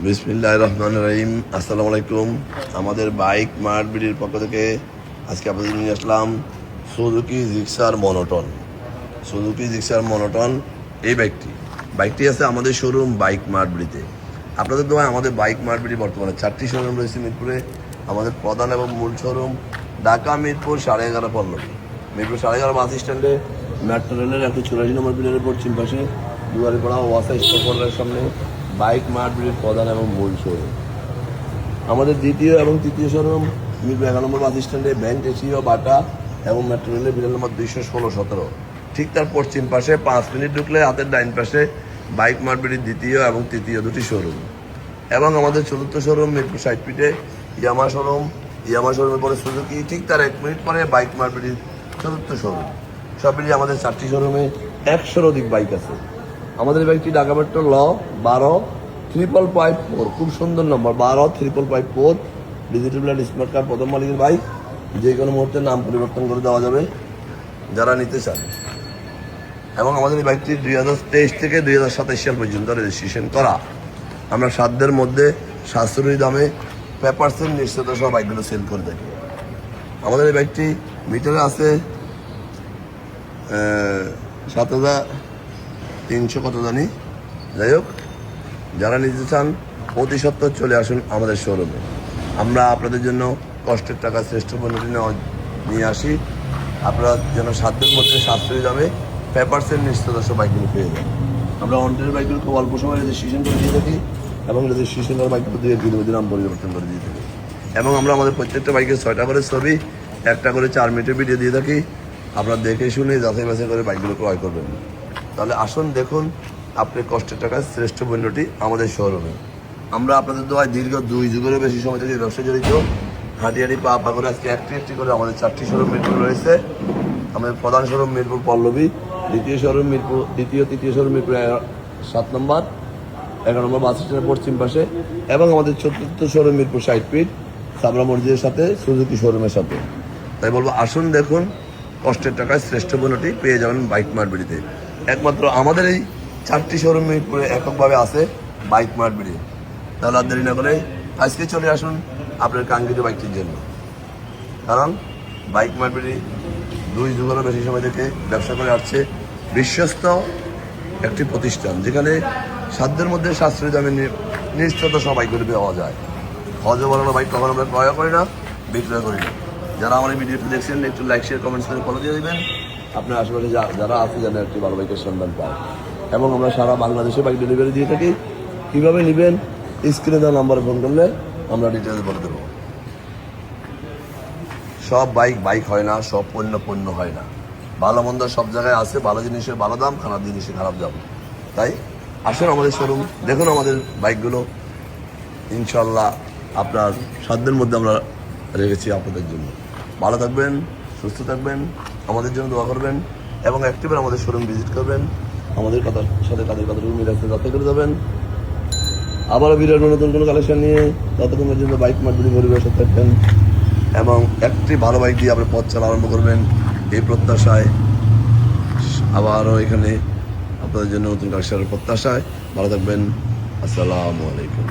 বিসমিল্লাহির রহমানির রহিম। আসসালামু আলাইকুম। আমাদের বাইক মার্ট বিডির পক্ষ থেকে আজকে আপনাদের নিয়ে আসলাম Suzuki Gixxer Monotone. Suzuki Gixxer Monotone এই বাইকটি আছে আমাদের শোরুম বাইক মার্ট বিডিতে। আপনাদের দোয়ায় আমাদের বাইক মার্ট বিডি বর্তমানে 4টি শোরুম রয়েছে মিরপুরে। আমাদের প্রধান এবং মূল শোরুম ঢাকা মিরপুর 11.5 পল্লবী। মিরপুর 11.5 বাস স্ট্যান্ডে মেট্রো রেলের 184 নম্বর পিলারের পশ্চিম পাশে দুয়ারিপাড়া ওয়াসা স্টপের সামনে বাইক মার্ট বিডির প্রধান এবং মূল শোরুম। আমাদের দ্বিতীয় এবং তৃতীয় শোরুম মিরপুর 11 নম্বর বাস স্ট্যান্ডে ব্যাংক এশিয়া বাটা এবং মেট্রো রেলের বিল্ডিং নম্বর 216-17। ঠিক তার পশ্চিম পাশে 5 মিনিট ঢুকলে হাতের ডাইন পাশে বাইক মার্ট বিডির দ্বিতীয় এবং তৃতীয় দুটি শোরুম। এবং আমাদের চতুর্থ শোরুম মিরপুর 60 ফিটে ইয়ামা শোরুমের পরে সুজুকি, ঠিক তার 1 মিনিট পরে বাইক মার্ট বিডির চতুর্থ শোরুম। সব মিলিয়ে আমাদের 4টি শোরুমে 100-র অধিক বাইক আছে। আমাদের বাইকটি ঢাকা মেট্রো ল 12-554, খুব সুন্দর নম্বর 12-554, ডিজিটাল প্লেট স্মার্ট কার্ড, প্রথম মালিকের বাইক। যে কোনো মুহূর্তে নাম পরিবর্তন করে দেওয়া যাবে যারা নিতে চান। এবং আমাদের এই বাইকটি 2023 থেকে 2027 সাল পর্যন্ত রেজিস্ট্রেশন করা। আমরা সাধ্যের মধ্যে সাশ্রয়ী দামে পেপারসের নিশ্চয়তা সহ বাইকগুলো সেল করে থাকি। আমাদের এই বাইকটি মিটারে আছে 7,300 কত জানি। যাই হোক, যারা নিতে চান অতি সত্ত্বর চলে আসুন আমাদের শোরুমে। আমরা আপনাদের জন্য কষ্টের টাকা শ্রেষ্ঠ পণ্যটি নিয়ে আসি। আপনারা যেন সাধ্যের মধ্যে সাশ্রয়ী দামে পেপারসের নিশ্চয়তা সহ বাইকগুলো পেয়ে যান। আমরা অন্টের বাইকগুলো খুব অল্প সময় রেজিস্ট্রেশন করে দিয়ে থাকি এবং রেজিস্ট্রেশন করার বাইকগুলো দিয়ে দিনে নাম পরিবর্তন করে দিয়ে থাকি। এবং আমরা আমাদের প্রত্যেকটা বাইকের 6টা করে ছবি, 1টা করে 4 মিনিটের ভিডিও দিয়ে থাকি। আপনারা দেখে শুনে যাচাই বাছাই করে বাইকগুলো ক্রয় করবেন। তাহলে আসুন দেখুন আপনি কষ্টের টাকায় শ্রেষ্ঠ পণ্যটি আমাদের শোরুমে। আমরা আপনাদের দোয়ায় দীর্ঘ 2 যুগেরও বেশি সময় থেকে ব্যবসা জড়িত। হাঁটি পা করে আজকে একটি করে আমাদের 4টি শোরুম মিরপুর রয়েছে। আমাদের প্রধান শোরুম মিরপুর পল্লবী, তৃতীয় শোরুম তৃতীয় শোরুম মিরপুর 7 নম্বর 11 নম্বর বাস স্ট্যান্ডের পশ্চিম পাশে। এবং আমাদের চতুর্থ শোরুম মিরপুর 60 ফিট সাবরা মসজিদের সাথে সুজুকি শোরুমের সাথে। তাই বলবো আসুন দেখুন কষ্টের টাকায় শ্রেষ্ঠ পণ্যটি পেয়ে যাবেন বাইক মার্ট বিডিতে। একমাত্র আমাদের এই 4টি শোরুম মিরপুরে এককভাবে আছে বাইক মার্ট বিডি। তাহলে আর দেরি না করে আজকে চলে আসুন আপনার কাঙ্ক্ষিত বাইকটির জন্য। কারণ বাইক মার্ট বিডি 2 যুগেরও বেশি সময় থেকে ব্যবসা করে আসছে। বিশ্বস্ত একটি প্রতিষ্ঠান যেখানে সাধ্যের মধ্যে সাশ্রয়ী দামে নিশ্চয়তা সব বাইকগুলি পাওয়া যায়। সহজে বলানো বাইক কখনো আমরা ক্রয় করি না, বিক্রয় করি না। যারা আমার এই ভিডিওটি দেখছেন একটু লাইক শেয়ার কমেন্টস করে ফলো দিয়ে দেবেন। আপনার আশেপাশে যারা আছে যেন একটি ভালো বাইকের সন্ধান পায়। এবং আমরা সারা বাংলাদেশে বাইক ডেলিভারি দিয়ে থাকি। কীভাবে নেবেন স্ক্রিনে দেওয়া নাম্বারে ফোন করলে আমরা ডিটেলস বলে দেবো। সব বাইক হয় না, সব পণ্য হয় না। ভালো মন্দ সব জায়গায় আছে। ভালো জিনিসের ভালো দাম, খারাপ জিনিসের খারাপ দাম। তাই আসুন আমাদের শোরুম, দেখুন আমাদের বাইকগুলো। ইনশাল্লাহ আপনার সাধ্যের মধ্যে আমরা রেখেছি আপনাদের জন্য। ভালো থাকবেন, সুস্থ থাকবেন, আমাদের জন্য দোয়া করবেন এবং একটিবার আমাদের শোরুম ভিজিট করবেন। আমাদের কথার সাথে তাদের কথাটুকু মিলে আসতে যাতে করে যাবেন। আবারও বিরাট নতুন কোনো কালেকশন নিয়ে ততক্ষণ পর্যন্ত বাইক মার্ট বিডি পরিবেশে থাকবেন এবং একটি ভালো বাইক দিয়ে আপনি পথ চলা আরম্ভ করবেন এই প্রত্যাশায়। আবারও এখানে আপনাদের জন্য নতুন কালেকশনের প্রত্যাশায়। ভালো থাকবেন। আসসালামু আলাইকুম।